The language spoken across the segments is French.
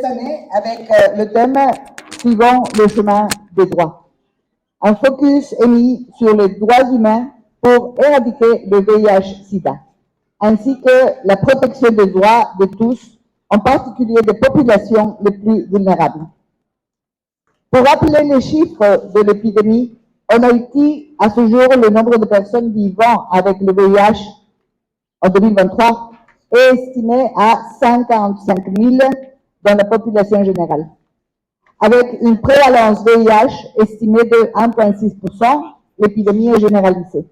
année avec le thème « Suivons le chemin des droits ». Un focus est mis sur les droits humains pour éradiquer le VIH-Sida, ainsi que la protection des droits de tous, en particulier des populations les plus vulnérables. Pour rappeler les chiffres de l'épidémie, en Haïti, à ce jour, le nombre de personnes vivant avec le VIH en 2023 est estimé à 145 000 dans la population générale, avec une prévalence VIH estimée de 1,6%, l'épidémie est généralisée.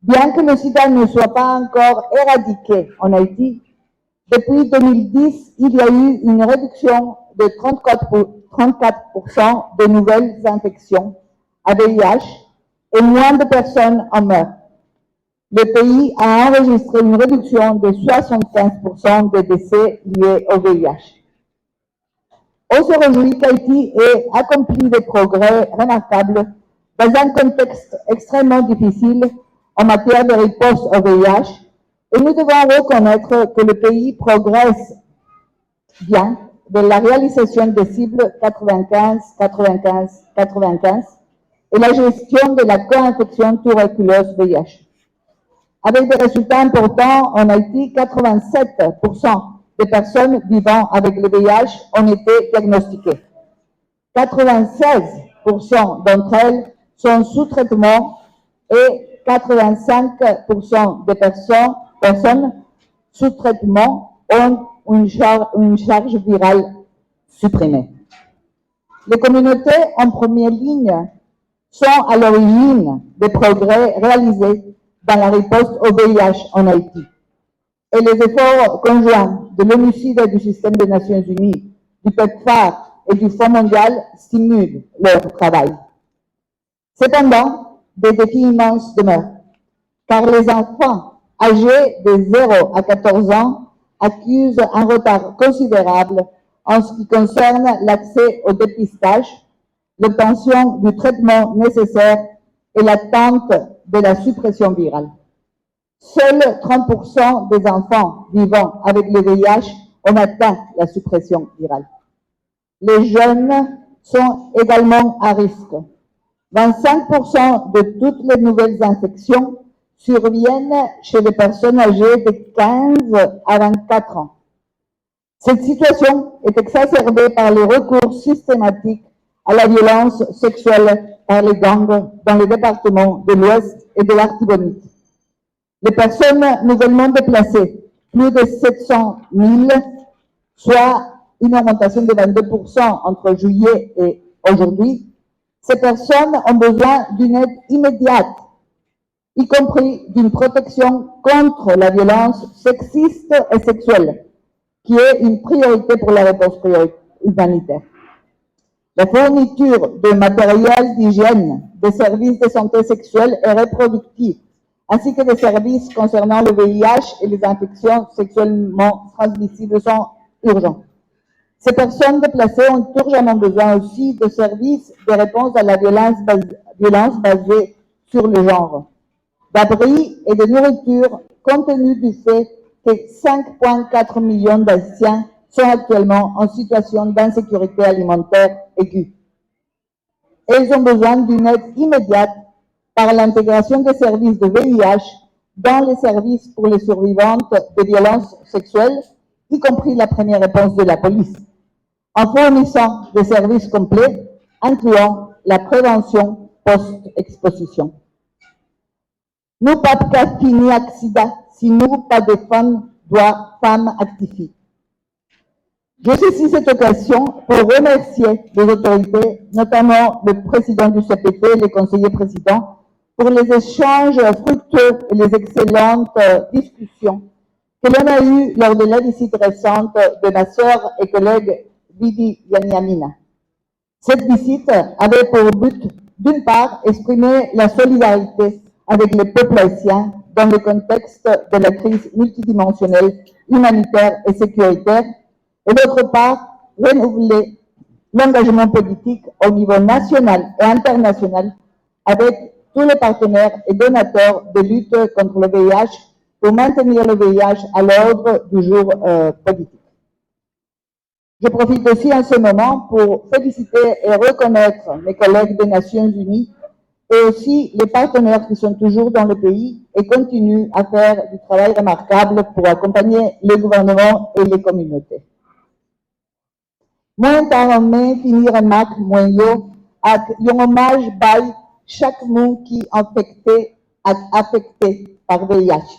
Bien que le sida ne soit pas encore éradiqué en Haïti, depuis 2010, il y a eu une réduction de 34% de nouvelles infections à VIH et moins de personnes en meurent. Le pays a enregistré une réduction de 75% des décès liés au VIH. On se réjouit qu'Haïti ait accompli des progrès remarquables dans un contexte extrêmement difficile en matière de riposte au VIH, et nous devons reconnaître que le pays progresse bien de la réalisation des cibles 95-95-95 et la gestion de la co-infection tuberculose VIH. Avec des résultats importants, en Haïti, 87% des personnes vivant avec le VIH ont été diagnostiquées. 96% d'entre elles sont sous traitement et 85% des personnes sous traitement ont une charge virale supprimée. Les communautés en première ligne sont à l'origine des progrès réalisés dans la riposte au VIH en Haïti. Et les efforts conjoints de l'ONUCID et du système des Nations Unies, du PEPFAR et du Fonds mondial stimulent leur travail. Cependant, des défis immenses demeurent, car les enfants âgés de 0 à 14 ans accusent un retard considérable en ce qui concerne l'accès au dépistage, l'obtention du traitement nécessaire et l'atteinte de la suppression virale. Seuls 30% des enfants vivant avec le VIH ont atteint la suppression virale. Les jeunes sont également à risque. 25% de toutes les nouvelles infections surviennent chez les personnes âgées de 15 à 24 ans. Cette situation est exacerbée par le recours systématique à la violence sexuelle par les gangs dans les départements de l'Ouest et de l'Artibonite. Les personnes nouvellement déplacées, plus de 700 000, soit une augmentation de 22% entre juillet et aujourd'hui, ces personnes ont besoin d'une aide immédiate, y compris d'une protection contre la violence sexiste et sexuelle, qui est une priorité pour la réponse humanitaire. La fourniture de matériel d'hygiène, des services de santé sexuelle et reproductive, ainsi que des services concernant le VIH et les infections sexuellement transmissibles sont urgents. Ces personnes déplacées ont urgemment besoin aussi de services de réponse à la violence basée sur le genre, d'abris et de nourriture, compte tenu du fait que 5,4 millions d'Haïtiens sont actuellement en situation d'insécurité alimentaire aiguë. Elles ont besoin d'une aide immédiate par l'intégration des services de VIH dans les services pour les survivantes de violences sexuelles, y compris la première réponse de la police, en fournissant des services complets, incluant la prévention post-exposition. Nous pas de cas fini accident, si nous pas de femmes actifiées. Je saisis cette occasion pour remercier les autorités, notamment le président du CPT et les conseillers présidents, pour les échanges fructueux et les excellentes discussions que l'on a eues lors de la visite récente de ma sœur et collègue Bibi Yanyamina. Cette visite avait pour but, d'une part, exprimer la solidarité avec les peuples haïtiens dans le contexte de la crise multidimensionnelle, humanitaire et sécuritaire, et d'autre part, renouveler l'engagement politique au niveau national et international avec tous les partenaires et donateurs de lutte contre le VIH pour maintenir le VIH à l'ordre du jour politique. Je profite aussi en ce moment pour féliciter et reconnaître mes collègues des Nations Unies et aussi les partenaires qui sont toujours dans le pays et continuent à faire du travail remarquable pour accompagner le gouvernement et les communautés. Moi, en finir remarque, moi, avec un hommage by chaque monde qui est affecté par VIH.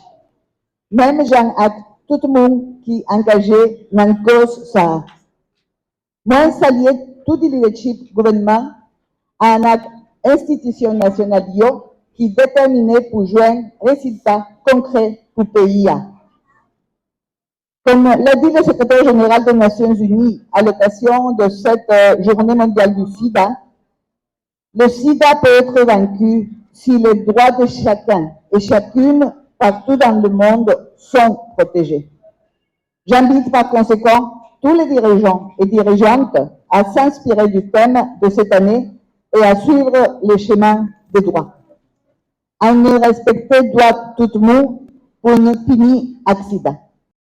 Même gens avec tout le monde qui est engagé dans cause ça. Moi, saluer tout le leadership gouvernement à une institution nationale qui est déterminée pour joindre résultats concrets pour le pays. Comme l'a dit le secrétaire général des Nations Unies à l'occasion de cette journée mondiale du sida, le sida peut être vaincu si les droits de chacun et chacune partout dans le monde sont protégés. J'invite par conséquent tous les dirigeants et dirigeantes à s'inspirer du thème de cette année et à suivre le chemin des droits. À ne respecter droit tout le monde pour ne finir accident.